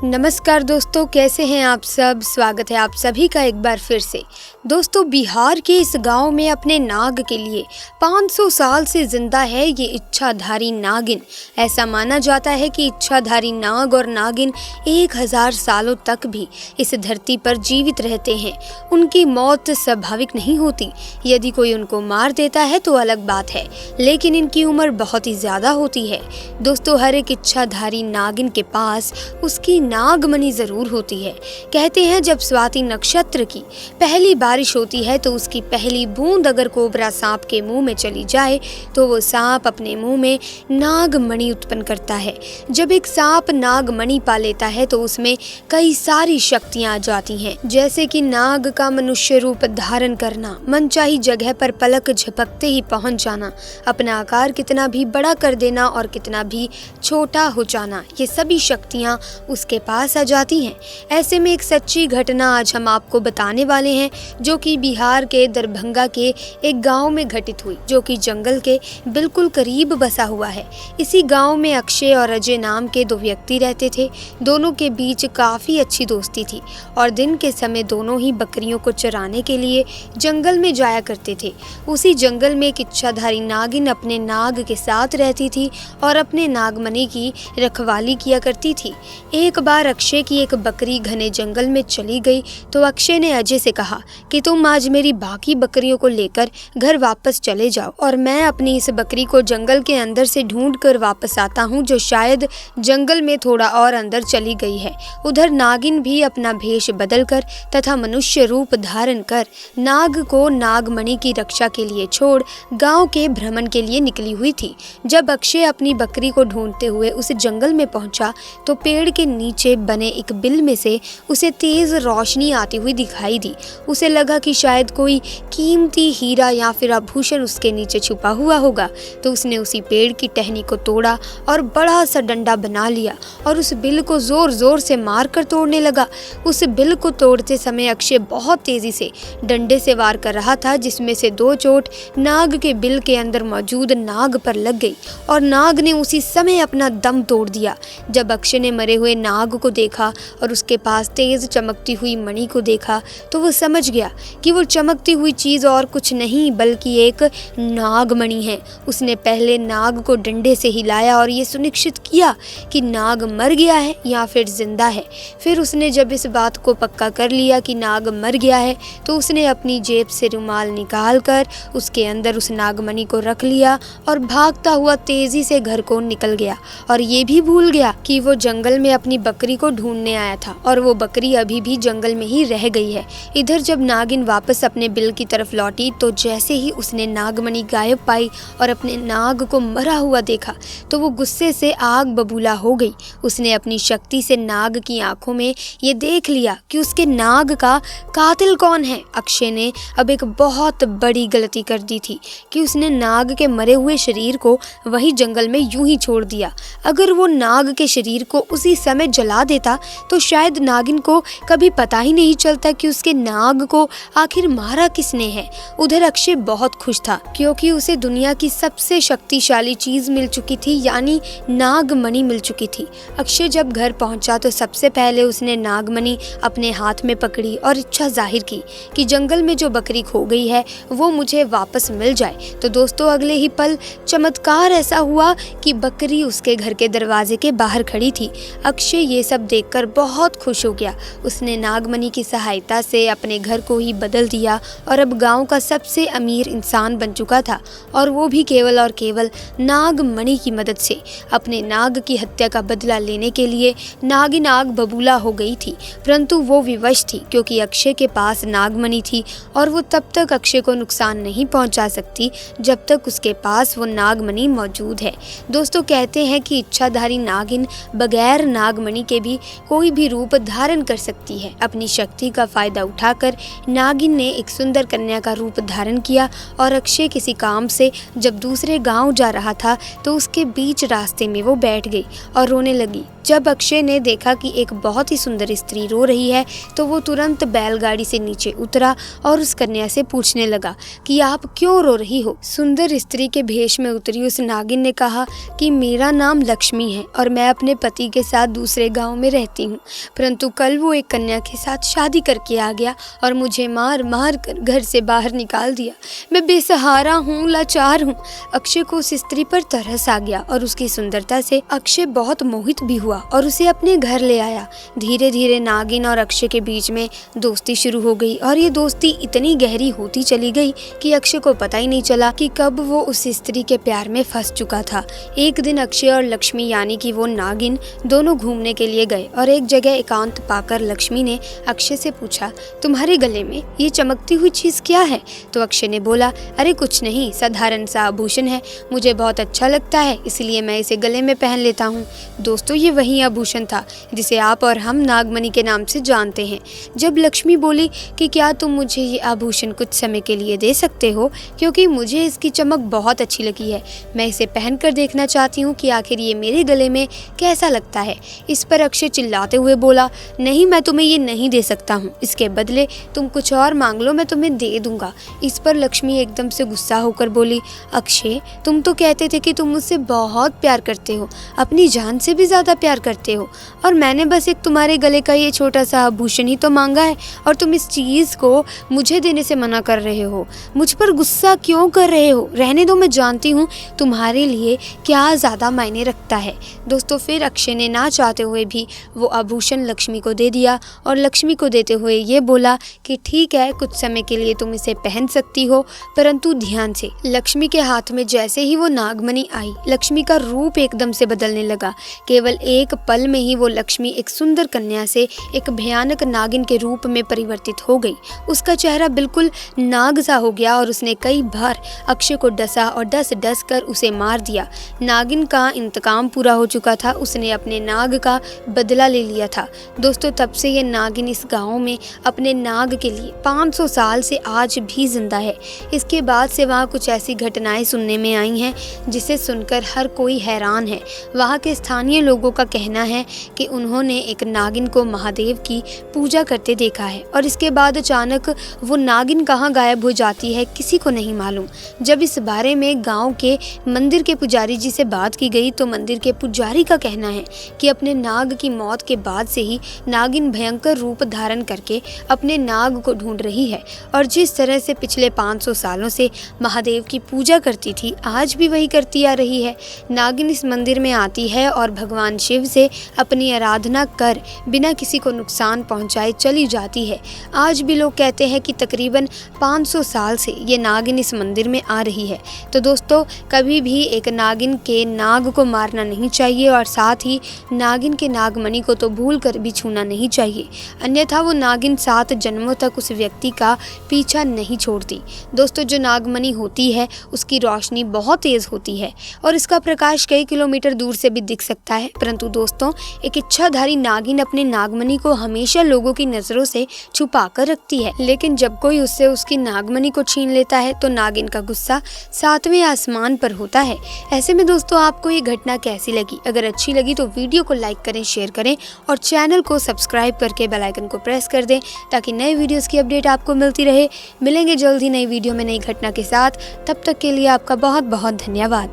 नमस्कार दोस्तों, कैसे हैं आप सब। स्वागत है आप सभी का एक बार फिर से। दोस्तों, बिहार के इस गांव में अपने नाग के लिए 500 साल से जिंदा है ये इच्छाधारी नागिन। ऐसा माना जाता है कि इच्छाधारी नाग और नागिन 1000 सालों तक भी इस धरती पर जीवित रहते हैं। उनकी मौत स्वाभाविक नहीं होती। यदि कोई उनको मार देता है तो अलग बात है, लेकिन इनकी उम्र बहुत ही ज्यादा होती है। दोस्तों, हर एक इच्छाधारी नागिन के पास उसकी नागमणि जरूर होती है। कहते हैं जब स्वाति नक्षत्र की पहली बारिश होती है तो उसकी पहली बूंद अगर कोबरा सांप के मुंह में चली जाए तो वो सांप अपने मुंह में नागमणि उत्पन्न करता है। जब एक सांप नागमणि पा लेता है तो उसमें कई सारी शक्तियां आ जाती हैं, जैसे कि नाग का मनुष्य रूप धारण करना, मनचाही जगह पर पलक झपकते ही पहुंच जाना, अपना आकार कितना भी बड़ा कर देना और कितना भी छोटा हो जाना, ये सभी शक्तियां उसके पास आ जाती हैं। ऐसे में एक सच्ची घटना आज हम आपको बताने वाले हैं, जो कि बिहार के दरभंगा के एक गांव में घटित हुई, जो कि जंगल के बिल्कुल करीब बसा हुआ है। इसी गांव में अक्षय और अजय नाम के 2 व्यक्ति रहते थे। दोनों के बीच काफी अच्छी दोस्ती थी और दिन के समय दोनों ही बकरियों को चराने के लिए जंगल में जाया करते थे। उसी जंगल में एक इच्छाधारी नागिन अपने नाग के साथ रहती थी और अपने नागमणि की रखवाली किया करती थी। एक बार अक्षय की एक बकरी घने जंगल में चली गई तो अक्षय ने अजय से कहा कि तुम आज मेरी बाकी बकरियों को लेकर घर वापस चले जाओ और मैं अपनी इस बकरी को जंगल के अंदर से ढूंढ कर वापस आता हूँ, जो शायद जंगल में थोड़ा और अंदर चली गई है। उधर नागिन भी अपना भेष बदलकर तथा मनुष्य रूप धारण कर नाग को नागमणि की रक्षा के लिए छोड़ गाँव के भ्रमण के लिए निकली हुई थी। जब अक्षय अपनी बकरी को ढूंढते हुए उस जंगल में पहुंचा तो पेड़ के नीचे बने एक बिल में से उसे तेज रोशनी आती हुई दिखाई दी। उसे लगा कि शायद कोई कीमती हीरा या फिर आभूषण उसके नीचे छुपा हुआ होगा, तो उसने उसी पेड़ की टहनी को तोड़ा और बड़ा सा डंडा बना लिया और उस बिल को जोर जोर से मारकर तोड़ने लगा। उस बिल को तोड़ते समय अक्षय बहुत तेजी से डंडे से वार कर रहा था, जिसमें से 2 चोट नाग के बिल के अंदर मौजूद नाग पर लग गई और नाग ने उसी समय अपना दम तोड़ दिया। जब अक्षय ने मरे हुए नाग को देखा और उसके पास तेज चमकती हुई मणि को देखा तो वो समझ गया कि वो चमकती हुई चीज और कुछ नहीं बल्कि एक नागमणि है। उसने पहले नाग को डंडे से हिलाया और ये सुनिश्चित किया कि नाग मर गया है या फिर जिंदा है। फिर उसने जब इस बात को पक्का कर लिया कि नाग मर गया है तो उसने अपनी जेब से रुमाल निकाल कर उसके अंदर उस नागमणि को रख लिया और भागता हुआ तेजी से घर को निकल गया और ये भी भूल गया कि वो जंगल में अपनी बकरी को ढूंढने आया था और वो बकरी अभी भी जंगल में ही रह गई है। इधर जब नागिन वापस अपने बिल की तरफ लौटी तो जैसे ही उसने नागमणि गायब पाई और अपने नाग को मरा हुआ देखा तो वो गुस्से से आग बबूला हो गई। उसने अपनी शक्ति से नाग की आंखों में ये देख लिया कि उसके नाग का कातिल कौन है। अक्षय ने अब एक बहुत बड़ी गलती कर दी थी कि उसने नाग के मरे हुए शरीर को वही जंगल में यूं ही छोड़ दिया। अगर वो नाग के शरीर को उसी समय जला देता तो शायद नागिन को कभी पता ही नहीं चलता कि उसके नाग को आखिर मारा किसने है। उधर अक्षय बहुत खुश था क्योंकि उसे दुनिया की सबसे शक्तिशाली चीज मिल चुकी थी, यानी नागमणि मिल चुकी थी। अक्षय जब घर पहुंचा तो सबसे पहले उसने नागमणि अपने हाथ में पकड़ी और इच्छा जाहिर की कि जंगल में जो बकरी खो गई है वो मुझे वापस मिल जाए। तो दोस्तों, अगले ही पल चमत्कार ऐसा हुआ कि बकरी उसके घर के दरवाजे के बाहर खड़ी थी। अक्षय ये सब देखकर बहुत खुश हो गया। उसने नागमणि की सहायता से अपने घर को ही बदल दिया और अब गांव का सबसे अमीर इंसान बन चुका था, और वो भी केवल और केवल नागमणि की मदद से। अपने नाग की हत्या का बदला लेने के लिए नागिन आग बबूला हो गई थी, परंतु वो विवश थी क्योंकि अक्षय के पास नागमणि थी और वो तब तक अक्षय को नुकसान नहीं पहुंचा सकती जब तक उसके पास वो नागमणि मौजूद है। दोस्तों, कहते हैं कि इच्छाधारी नागिन बगैर नागमणि के भी कोई भी रूप धारण कर सकती है। अपनी शक्ति का फायदा उठाकर नागिन ने एक सुंदर कन्या का रूप धारण किया और अक्षय किसी काम से जब दूसरे गांव जा रहा था तो उसके बीच रास्ते में वो बैठ गई और रोने लगी। जब अक्षय ने देखा कि एक बहुत ही सुंदर स्त्री रो रही है तो वो तुरंत बैलगाड़ी से नीचे उतरा और उस कन्या से पूछने लगा कि आप क्यों रो रही हो। सुंदर स्त्री के भेष में उतरी उस नागिन ने कहा कि मेरा नाम लक्ष्मी है और मैं अपने पति के साथ दूसरे गांव में रहती हूँ, परंतु कल वो एक कन्या के साथ शादी करके आ गया और मुझे मार मार कर घर से बाहर निकाल दिया। मैं बेसहारा हूँ, लाचार हूँ। अक्षय को उस स्त्री पर तरस आ गया और उसकी सुंदरता से अक्षय बहुत मोहित भी हुआ और उसे अपने घर ले आया। धीरे धीरे नागिन और अक्षय के बीच में दोस्ती शुरू हो गई और ये दोस्ती इतनी गहरी होती चली गई कि अक्षय को पता ही नहीं चला कि कब वो उस स्त्री के प्यार में फंस चुका था। एक दिन अक्षय और लक्ष्मी यानी कि वो नागिन दोनों घूमने के लिए गए और एक जगह एकांत पाकर लक्ष्मी ने अक्षय से पूछा, तुम्हारे गले में ये चमकती हुई चीज क्या है? तो अक्षय ने बोला, अरे कुछ नहीं, साधारण सा आभूषण है, मुझे बहुत अच्छा लगता है इसलिए मैं इसे गले में पहन लेता हूँ। दोस्तों, ये वही आभूषण था जिसे आप और हम नागमणि के नाम से जानते हैं। जब लक्ष्मी बोली कि क्या तुम मुझे ये आभूषण कुछ समय के लिए दे सकते हो, क्योंकि मुझे इसकी चमक बहुत अच्छी लगी है, मैं इसे पहन कर देखना चाहती हूँ कि आखिर ये मेरे गले में कैसा लगता है। इस पर अक्षय चिल्लाते हुए बोला, नहीं, मैं तुम्हें ये नहीं दे सकता हूँ, इसके बदले तुम कुछ और मांग लो, मैं तुम्हें दे दूंगा। इस पर लक्ष्मी एकदम से गुस्सा होकर बोली, अक्षय, तुम तो कहते थे कि तुम मुझसे बहुत प्यार करते हो, अपनी जान से भी ज्यादा प्यार करते हो, और मैंने बस एक तुम्हारे गले का ये छोटा सा आभूषण ही तो मांगा है और तुम इस चीज को मुझे देने से मना कर रहे हो। मुझ पर गुस्सा क्यों कर रहे हो? रहने दो, मैं जानती हूँ तुम्हारे लिए क्या ज्यादा मायने रखता है। दोस्तों, फिर अक्षय ने ना चाहते हुए भी वो आभूषण लक्ष्मी को दे दिया और लक्ष्मी को देते हुए ये बोला कि ठीक है, कुछ समय के लिए तुम इसे पहन सकती हो, परंतु ध्यान से। लक्ष्मी के हाथ में जैसे ही वो नागमणि आई, लक्ष्मी का रूप एकदम से बदलने लगा। केवल एक पल में ही वो लक्ष्मी एक सुंदर कन्या से एक भयानक नागिन के रूप में परिवर्तित हो गई। उसका चेहरा बिल्कुल नाग सा हो गया और उसने कई बार अक्षय को डसा और डस कर उसे मार दिया। नागिन का इंतकाम पूरा हो चुका था, उसने अपने नाग का बदला ले लिया था। दोस्तों, तब से ये नागिन इस गांव में अपने नाग के लिए 500 साल से आज भी जिंदा है। इसके बाद से वहाँ कुछ ऐसी घटनाएं सुनने में आई हैं जिसे सुनकर हर कोई हैरान है। वहाँ के स्थानीय लोगों का कहना है कि उन्होंने एक नागिन को महादेव की पूजा करते देखा है और इसके बाद अचानक वो नागिन कहाँ गायब हो जाती है किसी को नहीं मालूम। जब इस बारे में गांव के मंदिर के पुजारी जी से बात की गई तो मंदिर के पुजारी का कहना है कि अपने नाग की मौत के बाद से ही नागिन भयंकर रूप धारण करके अपने नाग को ढूंढ रही है और जिस तरह से पिछले 500 सालों से महादेव की पूजा करती थी, आज भी वही करती आ रही है। नागिन इस मंदिर में आती है और भगवान शिव से अपनी आराधना कर बिना किसी को नुकसान पहुंचाए चली जाती है। आज भी लोग कहते हैं कि तकरीबन 500 साल से ये नागिन इस मंदिर में आ रही है। तो दोस्तों, कभी भी एक नागिन के नाग को मारना नहीं चाहिए और साथ ही नागिन के नागमणि को तो भूल कर भी छूना नहीं चाहिए, अन्यथा वो नागिन 7 जन्मों तक उस व्यक्ति का पीछा नहीं छोड़ती। दोस्तों, जो नागमणि होती है उसकी रोशनी बहुत तेज होती है और इसका प्रकाश कई किलोमीटर दूर से भी दिख सकता है, परंतु दोस्तों, एक इच्छाधारी नागिन अपने नागमणि को हमेशा लोगों की नजरों से छुपा कर रखती है, लेकिन जब कोई उससे उसकी नागमणि को छीन लेता है तो नागिन का गुस्सा 7वें आसमान पर होता है। ऐसे में दोस्तों, आपको ये घटना कैसी लगी? अगर अच्छी लगी तो वीडियो को लाइक करें, शेयर करें और चैनल को सब्सक्राइब करके बेल आइकन को प्रेस कर दें ताकि नए वीडियोस की अपडेट आपको मिलती रहे। मिलेंगे जल्द ही नई वीडियो में नई घटना के साथ, तब तक के लिए आपका बहुत बहुत धन्यवाद।